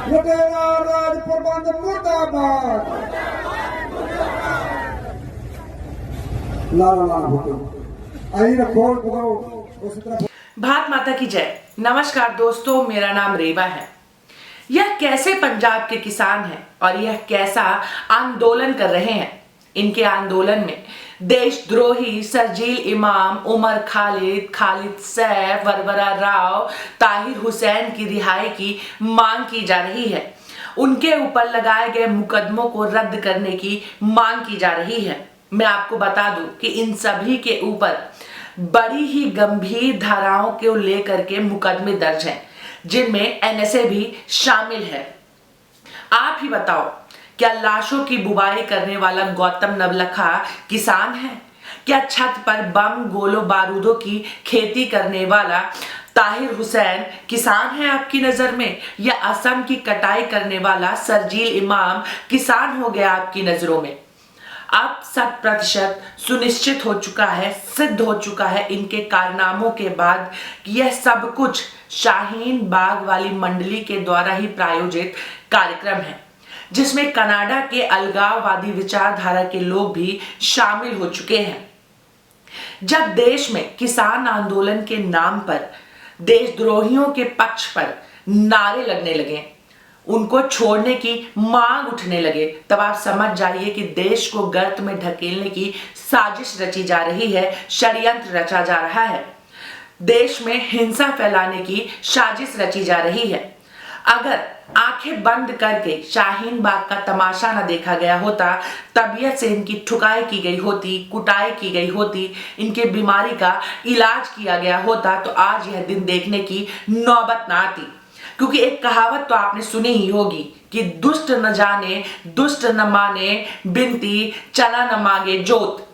लुटेरा राज प्रबंध मुर्दाबाद। लाला लाला भूपेंद्र आई रखोड़ भगाओ उसी तरह। भारत माता की जय। नमस्कार दोस्तों, मेरा नाम रेवा है। यह कैसे पंजाब के किसान हैं और यह कैसा आंदोलन कर रहे हैं। इनके आंदोलन में देशद्रोही शर्जील इमाम, उमर खालिद, खालिद सैफ, वरवरा राव, ताहिर हुसैन की रिहाई की मांग की जा रही है। उनके ऊपर लगाए गए मुकदमों को रद्द करने की मांग की जा रही है। मैं आपको बता दूं कि इन सभी के ऊपर बड़ी ही गंभीर धाराओं को लेकर के मुकदमे दर्ज हैं, जिनमें एनएसए भी शामिल है। आप ही बताओ, क्या लाशों की बुवाई करने वाला गौतम नवलखा किसान है? क्या छत पर बम गोलों बारूदों की खेती करने वाला ताहिर हुसैन किसान है आपकी नजर में? या असम की कटाई करने वाला शर्जील इमाम किसान हो गया आपकी नजरों में? अब 100% सुनिश्चित हो चुका है, सिद्ध हो चुका है इनके कारनामों के बाद कि यह सब कुछ शाहीन बाग वाली मंडली के द्वारा ही प्रायोजित कार्यक्रम है, जिसमें कनाडा के अलगाववादी विचारधारा के लोग भी शामिल हो चुके हैं। जब देश में किसान आंदोलन के नाम पर देशद्रोहियों के पक्ष पर नारे लगने लगे, उनको छोड़ने की मांग उठने लगे, तब आप समझ जाइए कि देश को गर्त में ढकेलने की साजिश रची जा रही है, षड्यंत्र रचा जा रहा है, देश में हिंसा फैलाने की साजिश रची जा रही है। अगर आंखें बंद करके शाहीन बाग का तमाशा न देखा गया होता, तबीयत से इनकी ठुकाई की गई होती, कुटाई की गई होती, इनके बीमारी का इलाज किया गया होता, तो आज यह दिन देखने की नौबत ना आती। क्योंकि एक कहावत तो आपने सुनी ही होगी कि दुष्ट न जाने दुष्ट न माने, बिनती चला न मांगे जोत।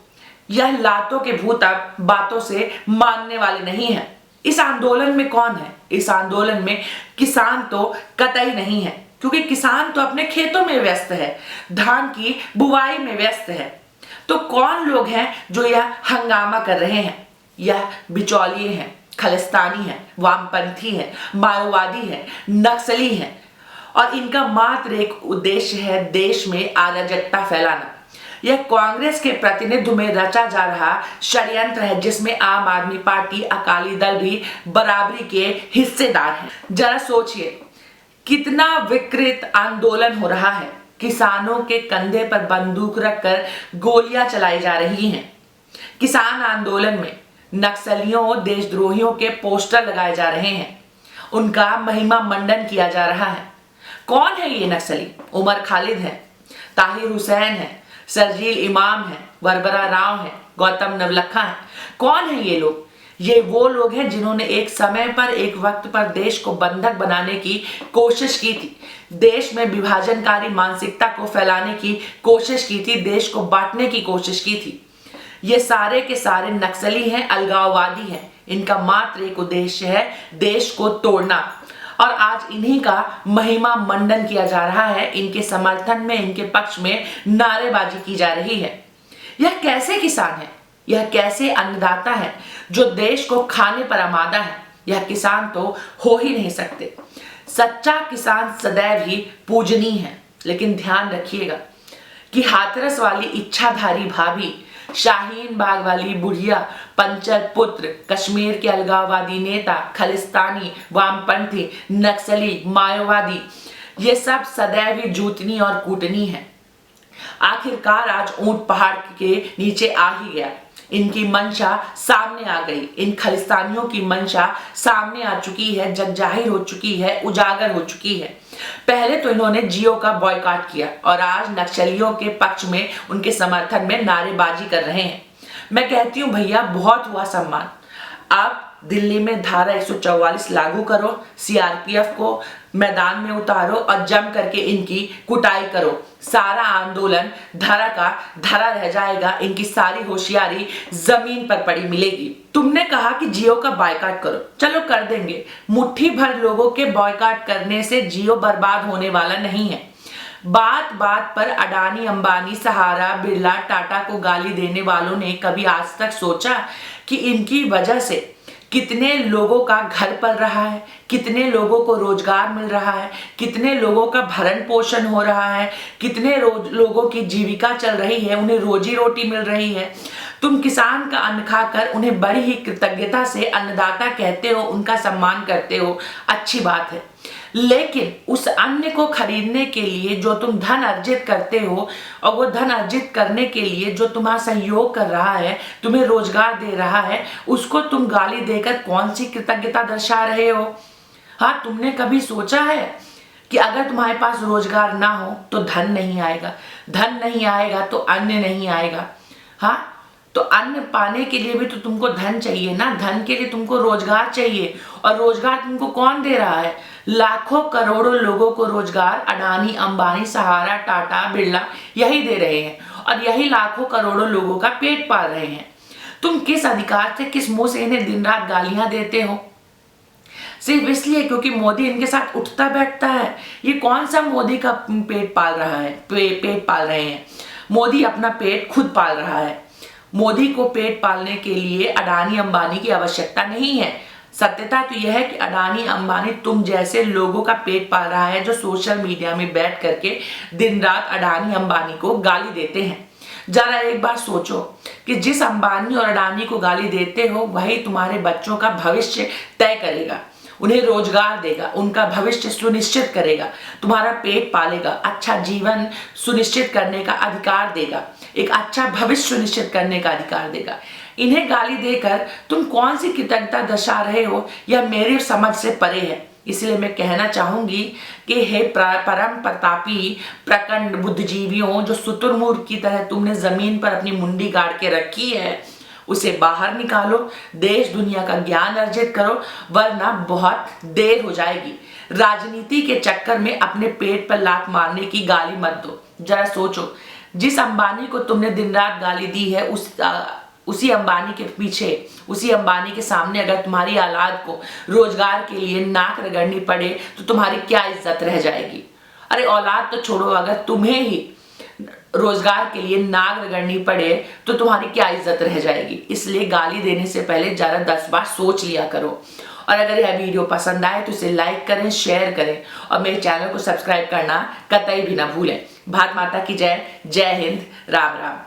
यह लातों के भूत अब बातों से मानने वाले नहीं हैं। इस आंदोलन में कौन है? इस आंदोलन में किसान तो कतई नहीं है, क्योंकि किसान तो अपने खेतों में व्यस्त है, धान की बुवाई में व्यस्त है। तो कौन लोग हैं जो यह हंगामा कर रहे हैं? यह बिचौलिए हैं, खालिस्तानी हैं, वामपंथी हैं, माओवादी हैं, नक्सली हैं, और इनका मात्र एक उद्देश्य है देश में अराजकता फैलाना। यह कांग्रेस के प्रतिनिधित्व में रचा जा रहा षड्यंत्र है, जिसमें आम आदमी पार्टी, अकाली दल भी बराबरी के हिस्सेदार हैं। जरा सोचिए, कितना विकृत आंदोलन हो रहा है। किसानों के कंधे पर बंदूक रखकर गोलियां चलाई जा रही हैं। किसान आंदोलन में नक्सलियों, देशद्रोहियों के पोस्टर लगाए जा रहे हैं, उनका महिमा मंडन किया जा रहा है। कौन है ये नक्सली? उमर खालिद है, ताहिर हुसैन है, शर्जील इमाम है, वरवरा राव है, गौतम नवलखा है। कौन है ये लोग? ये वो लोग हैं जिन्होंने एक समय पर, एक वक्त पर देश को बंधक बनाने की कोशिश की थी, देश में विभाजनकारी मानसिकता को फैलाने की कोशिश की थी, देश को बांटने की कोशिश की थी। ये सारे के सारे नक्सली हैं, अलगाववादी हैं। इनका मात्र एक उद्देश्य है देश को तोड़ना, और आज इन्हीं का महिमा मंडन किया जा रहा है। इनके समर्थन में, इनके पक्ष में नारेबाजी की जा रही है। यह कैसे किसान है? यह कैसे अन्नदाता है जो देश को खाने पर आमादा है? यह किसान तो हो ही नहीं सकते। सच्चा किसान सदैव ही पूजनीय है। लेकिन ध्यान रखिएगा कि हाथरस वाली इच्छाधारी भाभी, शाहीन बाग वाली बुढ़िया, पंचर पुत्र, कश्मीर के अलगाववादी नेता, खालिस्तानी, वामपंथी, नक्सली, माओवादी, ये सब सदैव ही जूतनी और कूटनी है। आखिरकार आज ऊंट पहाड़ के नीचे आ ही गया। इनकी मंशा सामने आ गई। इन खालिस्तानियों की मंशा सामने आ चुकी है, जग जाहिर हो चुकी है, उजागर हो चुकी है। पहले तो इन्होंने जियो का बॉयकॉट किया और आज नक्सलियों के पक्ष में, उनके समर्थन में नारेबाजी कर रहे हैं। मैं कहती हूं भैया, बहुत हुआ सम्मान। आप दिल्ली में धारा 144 लागू करो, सीआरपीएफ को मैदान में उतारो और जम करके इनकी कुटाई करो। सारा आंदोलन धरा का धरा रह जाएगा। इनकी सारी होशियारी जमीन पर पड़ी मिलेगी। तुमने कहा कि जियो का बायकॉट करो, चलो कर देंगे। मुट्ठी भर लोगों के बॉयकॉट करने से जियो बर्बाद होने वाला नहीं है। बात बात पर अडानी, अंबानी, सहारा, बिरला, टाटा को गाली देने वालों ने कभी आज तक सोचा कि इनकी वजह से कितने लोगों का घर पल रहा है, कितने लोगों को रोजगार मिल रहा है, कितने लोगों का भरण पोषण हो रहा है, कितने लोगों की जीविका चल रही है, उन्हें रोजी रोटी मिल रही है। तुम किसान का अन्न खाकर उन्हें बड़ी ही कृतज्ञता से अन्नदाता कहते हो, उनका सम्मान करते हो, अच्छी बात है। लेकिन उस अन्न को खरीदने के लिए जो तुम धन अर्जित करते हो, और वो धन अर्जित करने के लिए जो तुम्हारा सहयोग कर रहा है, तुम्हें रोजगार दे रहा है, उसको तुम गाली देकर कौन सी कृतज्ञता दर्शा रहे हो? हाँ, तुमने कभी सोचा है कि अगर तुम्हारे पास रोजगार ना हो तो धन नहीं आएगा, धन नहीं आएगा तो अन्न नहीं आएगा। हाँ, तो अन्न पाने के लिए भी तो तुमको धन चाहिए ना, धन के लिए तुमको रोजगार चाहिए। और रोजगार तुमको कौन दे रहा है? लाखों करोड़ों लोगों को रोजगार अडानी, अंबानी, सहारा, टाटा, बिरला यही दे रहे हैं, और यही लाखों करोड़ों लोगों का पेट पाल रहे हैं। तुम किस अधिकार से, किस मुंह से इन्हें दिन रात गालियां देते हो? सिर्फ इसलिए क्योंकि मोदी इनके साथ उठता बैठता है। ये कौन सा मोदी का पेट पाल रहा है? पेट पाल रहे हैं। मोदी अपना पेट खुद पाल रहा है। मोदी को पेट पालने के लिए अडानी, अंबानी की आवश्यकता नहीं है। सत्यता तो यह है कि अडानी, अंबानी तुम जैसे लोगों का पेट पाल रहा है, जो सोशल मीडिया में बैठ करके दिन रात अडानी, अंबानी को गाली देते हैं। जरा एक बार सोचो कि जिस अंबानी और अडानी को गाली देते हो, वही तुम्हारे बच्चों का भविष्य तय करेगा, उन्हें रोजगार देगा, उनका भविष्य सुनिश्चित करेगा, तुम्हारा पेट पालेगा, अच्छा जीवन सुनिश्चित करने का अधिकार देगा, एक अच्छा भविष्य सुनिश्चित करने का अधिकार देगा। इन्हें गाली देकर तुम कौन सी कृतज्ञता दर्शा रहे हो, यह मेरी समझ से परे है। इसलिए मैं कहना चाहूंगी कि हे परम प्रतापी प्रचंड बुद्धिजीवियों, जो शुतुरमुर्ग की तरह तुमने जमीन पर अपनी मुंडी गाड़ के रखी है, उसे बाहर निकालो, देश दुनिया का ज्ञान अर्जित करो, वरना बहुत देर हो जाएगी। राजनीति के चक्कर में अपने पेट पर लात मारने की गाली मत दो। जरा सोचो, जिस अंबानी को तुमने दिन रात गाली दी है, उसी अंबानी के पीछे, उसी अंबानी के सामने अगर तुम्हारी औलाद को रोजगार के लिए नाक रगड़नी पड़े तो तुम्हारी क्या इज्जत रह जाएगी? अरे औलाद तो छोड़ो, अगर तुम्हें ही रोजगार के लिए नाक रगड़नी पड़े तो तुम्हारी क्या इज्जत रह जाएगी? इसलिए गाली देने से पहले जरा 10 बार सोच लिया करो। और अगर यह वीडियो पसंद आए तो इसे लाइक करें, शेयर करें, और मेरे चैनल को सब्सक्राइब करना कतई भी ना भूलें। भारत माता की जय। जय हिंद। राम राम।